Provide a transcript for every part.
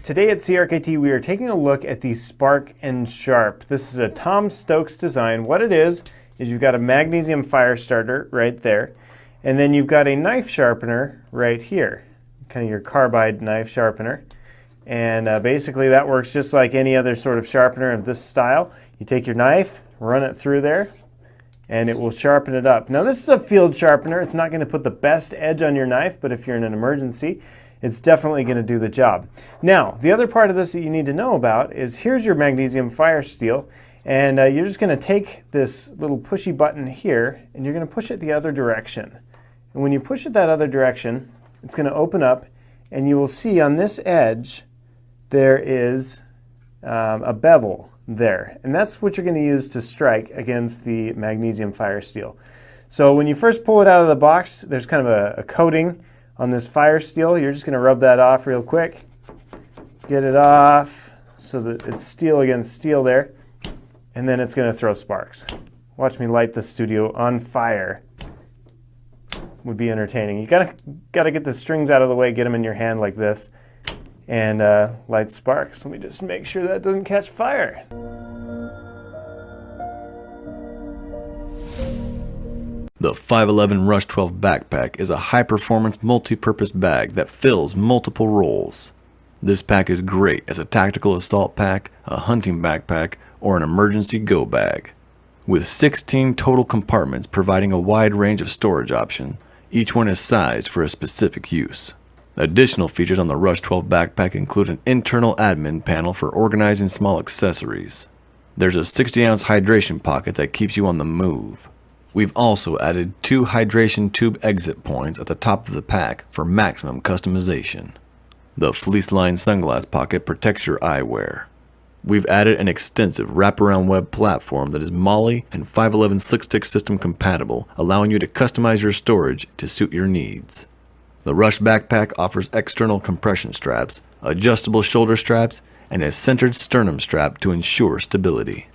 Today at CRKT we are taking a look at the Spark and Sharp. This is a Tom Stokes design. What it is you've got a magnesium fire starter right there, and then you've got a knife sharpener right here, kind of your carbide knife sharpener. And basically that works just like any other sort of sharpener of this style. You take your knife, run it through there, and it will sharpen it up. Now this is a field sharpener. It's not going to put the best edge on your knife, but if you're in an emergency, it's definitely going to do the job. Now, the other part of this that you need to know about is here's your magnesium fire steel, and you're just going to take this little pushy button here, and you're going to push it the other direction. And when you push it that other direction, it's going to open up, and you will see on this edge there is a bevel there, and that's what you're going to use to strike against the magnesium fire steel. So when you first pull it out of the box, there's kind of a coating on this fire steel. You're just going to rub that off real quick. Get it off so that it's steel against steel there, and then it's going to throw sparks. Watch me light the studio on fire. Would be entertaining. You gotta get the strings out of the way, get them in your hand like this, and light sparks. Let me just make sure that doesn't catch fire. The 511 Rush 12 backpack is a high-performance multi-purpose bag that fills multiple roles. This pack is great as a tactical assault pack, a hunting backpack, or an emergency go bag. With 16 total compartments providing a wide range of storage options, each one is sized for a specific use. Additional features on the Rush 12 backpack include an internal admin panel for organizing small accessories. There's a 60-ounce hydration pocket that keeps you on the move. We've also added 2 hydration tube exit points at the top of the pack for maximum customization. The fleece-lined sunglass pocket protects your eyewear. We've added an extensive wraparound web platform that is MOLLE and 511 slick-stick system compatible, allowing you to customize your storage to suit your needs. The Rush backpack offers external compression straps, adjustable shoulder straps, and a centered sternum strap to ensure stability.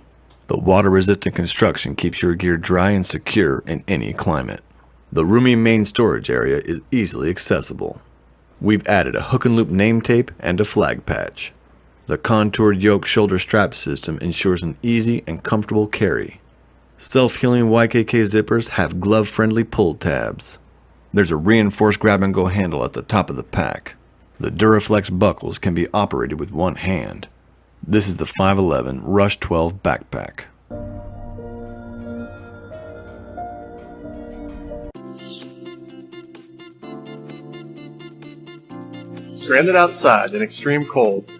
The water-resistant construction keeps your gear dry and secure in any climate. The roomy main storage area is easily accessible. We've added a hook and loop name tape and a flag patch. The contoured yoke shoulder strap system ensures an easy and comfortable carry. Self-healing YKK zippers have glove-friendly pull tabs. There's a reinforced grab-and-go handle at the top of the pack. The Duraflex buckles can be operated with one hand. This is the 511 Rush 12 backpack. Stranded outside in extreme cold,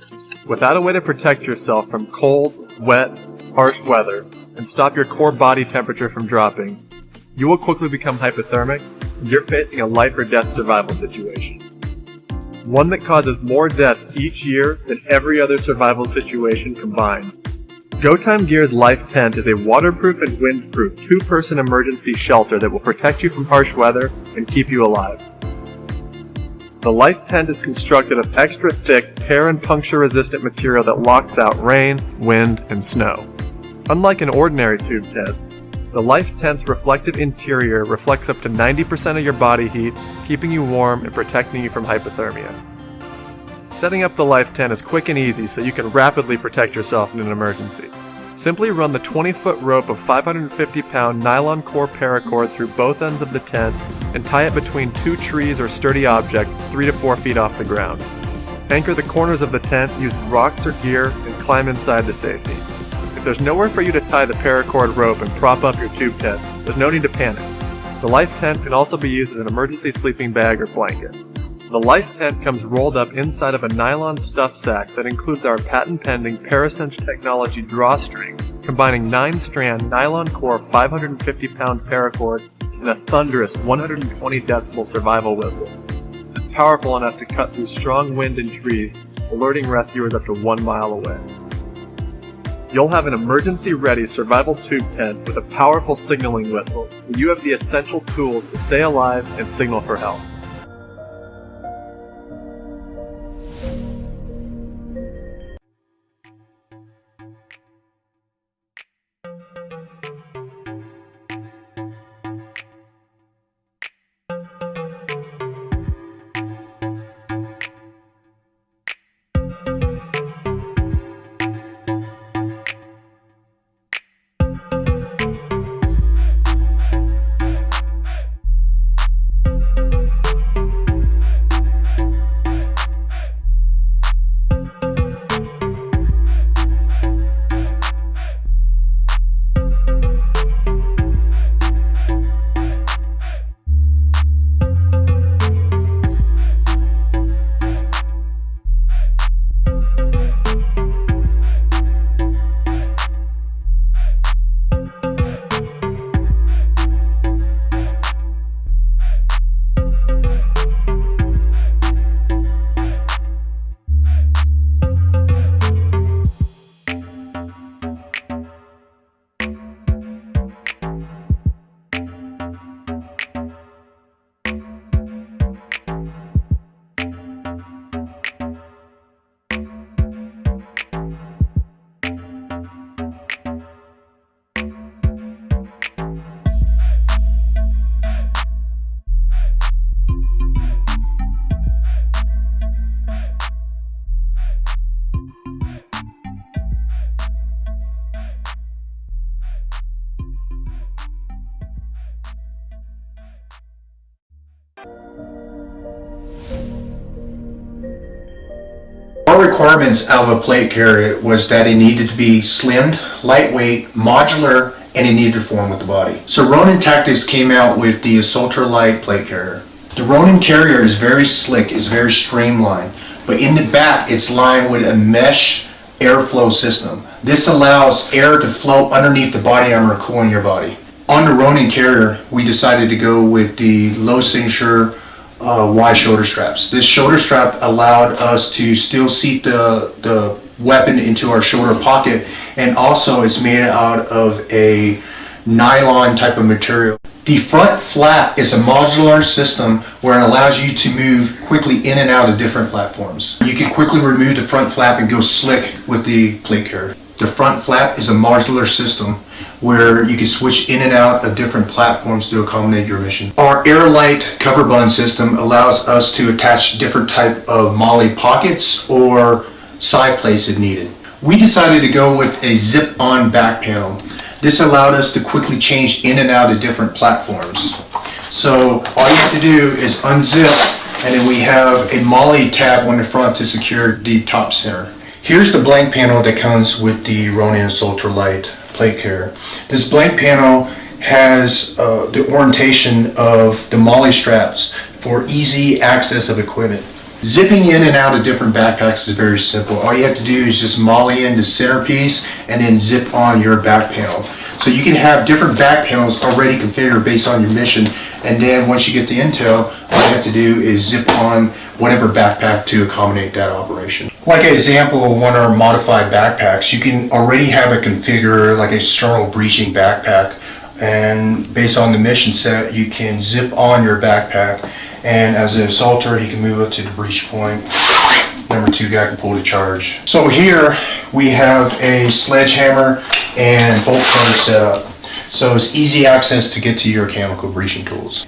without a way to protect yourself from cold, wet, harsh weather, and stop your core body temperature from dropping, you will quickly become hypothermic, and you're facing a life or death survival situation. One that causes more deaths each year than every other survival situation combined. GoTime Gear's Life Tent is a waterproof and windproof 2-person emergency shelter that will protect you from harsh weather and keep you alive. The Life Tent is constructed of extra thick, tear and puncture resistant material that locks out rain, wind, and snow. Unlike an ordinary tube tent, the Life Tent's reflective interior reflects up to 90% of your body heat, keeping you warm and protecting you from hypothermia. Setting up the Life Tent is quick and easy so you can rapidly protect yourself in an emergency. Simply run the 20-foot rope of 550-pound nylon core paracord through both ends of the tent and tie it between 2 trees or sturdy objects 3 to 4 feet off the ground. Anchor the corners of the tent using rocks or gear and climb inside to safety. If there's nowhere for you to tie the paracord rope and prop up your tube tent, there's no need to panic. The Life Tent can also be used as an emergency sleeping bag or blanket. The Life Tent comes rolled up inside of a nylon stuff sack that includes our patent-pending Paracinch technology drawstring, combining 9-strand nylon core 550-pound paracord and a thunderous 120 decibel survival whistle. It's powerful enough to cut through strong wind and trees, alerting rescuers up to 1 mile away. You'll have an emergency-ready survival tube tent with a powerful signaling whistle, and you have the essential tools to stay alive and signal for help. requirements of a plate carrier was that it needed to be slimmed, lightweight, modular, and it needed to form with the body. So Ronin Tactics came out with the Assault Light plate carrier. The Ronin carrier is very slick, it's very streamlined, but in the back it's lined with a mesh airflow system. This allows air to flow underneath the body armor, cooling your body. On the Ronin carrier, we decided to go with the low signature wide shoulder straps. This shoulder strap allowed us to still seat the weapon into our shoulder pocket, and also it's made out of a nylon type of material. The front flap is a modular system where it allows you to move quickly in and out of different platforms. You can quickly remove the front flap and go slick with the plate carrier. The front flap is a modular system where you can switch in and out of different platforms to accommodate your mission. Our Airlight cover button system allows us to attach different type of MOLLE pockets or side plates if needed. We decided to go with a zip-on back panel. This allowed us to quickly change in and out of different platforms. So all you have to do is unzip, and then we have a MOLLE tab on the front to secure the top center. Here's the blank panel that comes with the Ronin Assault Light plate carrier. This blank panel has the orientation of the MOLLE straps for easy access of equipment. Zipping in and out of different backpacks is very simple. All you have to do is just MOLLE in the centerpiece and then zip on your back panel. So you can have different back panels already configured based on your mission, and then once you get the intel, all you have to do is zip on whatever backpack to accommodate that operation. Like an example of one of our modified backpacks, you can already have it configured like a external breaching backpack, and based on the mission set, you can zip on your backpack, and as an assaulter, he can move up to the breach point. Number 2 guy can pull the charge. So here we have a sledgehammer and bolt cutter set up. So it's easy access to get to your chemical breaching tools.